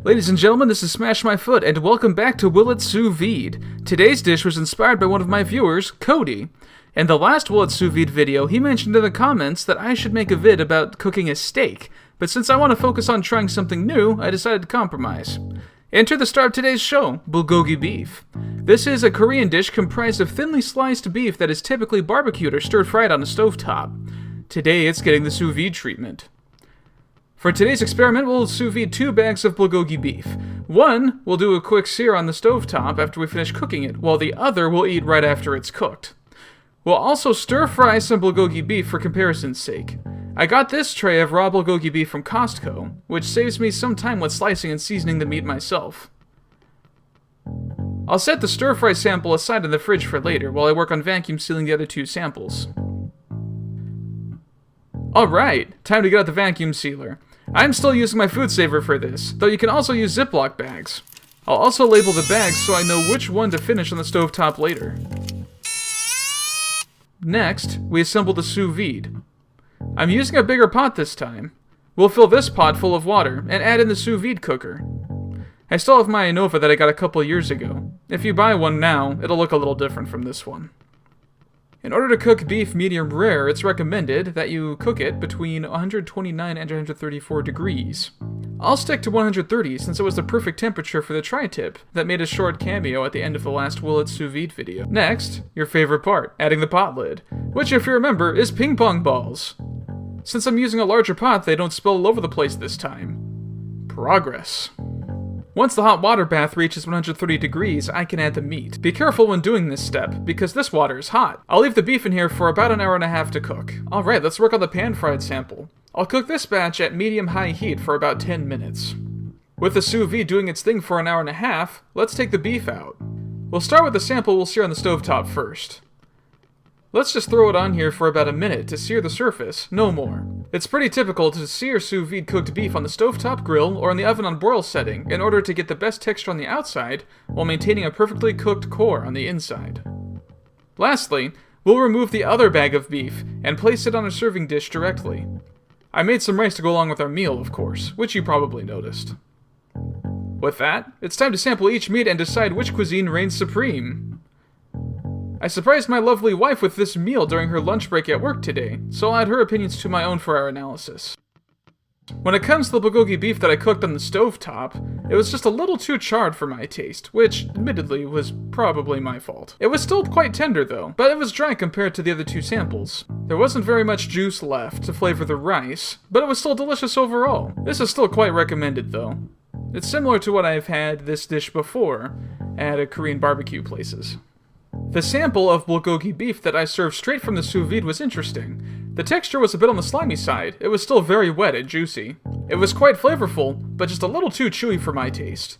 Ladies and gentlemen, this is Smash My Foot, and welcome back to Will It Sous Vide. Today's dish was inspired by one of my viewers, Cody. In the last Will It Sous Vide video, he mentioned in the comments that I should make a vid about cooking a steak, but since I want to focus on trying something new, I decided to compromise. Enter the star of today's show, Bulgogi beef. This is a Korean dish comprised of thinly sliced beef that is typically barbecued or stir-fried on a stovetop. Today, it's getting the sous vide treatment. For today's experiment, we'll sous vide 2 bags of bulgogi beef. One will do a quick sear on the stovetop after we finish cooking it, while the other we'll eat right after it's cooked. We'll also stir-fry some bulgogi beef for comparison's sake. I got this tray of raw bulgogi beef from Costco, which saves me some time with slicing and seasoning the meat myself. I'll set the stir-fry sample aside in the fridge for later, while I work on vacuum sealing the other 2 samples. Alright, time to get out the vacuum sealer. I'm still using my Foodsaver for this, though you can also use Ziploc bags. I'll also label the bags so I know which one to finish on the stovetop later. Next, we assemble the sous vide. I'm using a bigger pot this time. We'll fill this pot full of water and add in the sous vide cooker. I still have my Anova that I got a couple years ago. If you buy one now, it'll look a little different from this one. In order to cook beef medium rare, it's recommended that you cook it between 129 and 134 degrees. I'll stick to 130 since it was the perfect temperature for the tri-tip that made a short cameo at the end of the last Will It Sous Vide video. Next, your favorite part, adding the pot lid, which if you remember is ping pong balls. Since I'm using a larger pot, they don't spill all over the place this time. Progress. Once the hot water bath reaches 130 degrees, I can add the meat. Be careful when doing this step, because this water is hot. I'll leave the beef in here for about an hour and a half to cook. Alright, let's work on the pan-fried sample. I'll cook this batch at medium-high heat for about 10 minutes. With the sous vide doing its thing for an hour and a half, let's take the beef out. We'll start with the sample we'll sear on the stovetop first. Let's just throw it on here for about a minute to sear the surface, no more. It's pretty typical to sear sous vide cooked beef on the stovetop grill or in the oven on broil setting in order to get the best texture on the outside while maintaining a perfectly cooked core on the inside. Lastly, we'll remove the other bag of beef and place it on a serving dish directly. I made some rice to go along with our meal, of course, which you probably noticed. With that, it's time to sample each meat and decide which cuisine reigns supreme. I surprised my lovely wife with this meal during her lunch break at work today, so I'll add her opinions to my own for our analysis. When it comes to the bulgogi beef that I cooked on the stovetop, it was just a little too charred for my taste, which, admittedly, was probably my fault. It was still quite tender though, but it was dry compared to the other 2 samples. There wasn't very much juice left to flavor the rice, but it was still delicious overall. This is still quite recommended though. It's similar to what I've had this dish before at Korean barbecue places. The sample of bulgogi beef that I served straight from the sous vide was interesting. The texture was a bit on the slimy side. It was still very wet and juicy. It was quite flavorful, but just a little too chewy for my taste.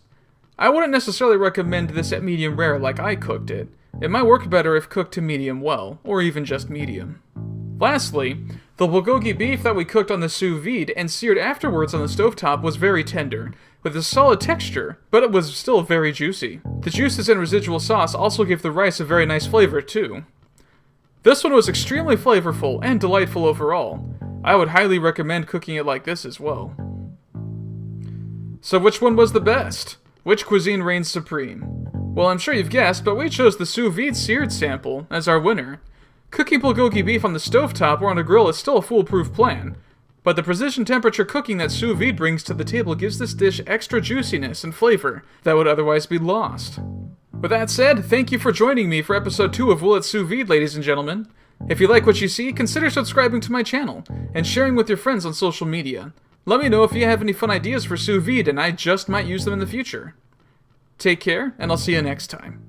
I wouldn't necessarily recommend this at medium rare like I cooked it. It might work better if cooked to medium well, or even just medium. Lastly, the bulgogi beef that we cooked on the sous vide and seared afterwards on the stovetop was very tender, with a solid texture, but it was still very juicy. The juices and residual sauce also gave the rice a very nice flavor too. This one was extremely flavorful and delightful overall. I would highly recommend cooking it like this as well. So which one was the best? Which cuisine reigns supreme? Well, I'm sure you've guessed, but we chose the sous vide seared sample as our winner. Cooking bulgogi beef on the stovetop or on a grill is still a foolproof plan, but the precision temperature cooking that sous vide brings to the table gives this dish extra juiciness and flavor that would otherwise be lost. With that said, thank you for joining me for episode 2 of Will It Sous Vide, ladies and gentlemen. If you like what you see, consider subscribing to my channel and sharing with your friends on social media. Let me know if you have any fun ideas for sous vide and I just might use them in the future. Take care, and I'll see you next time.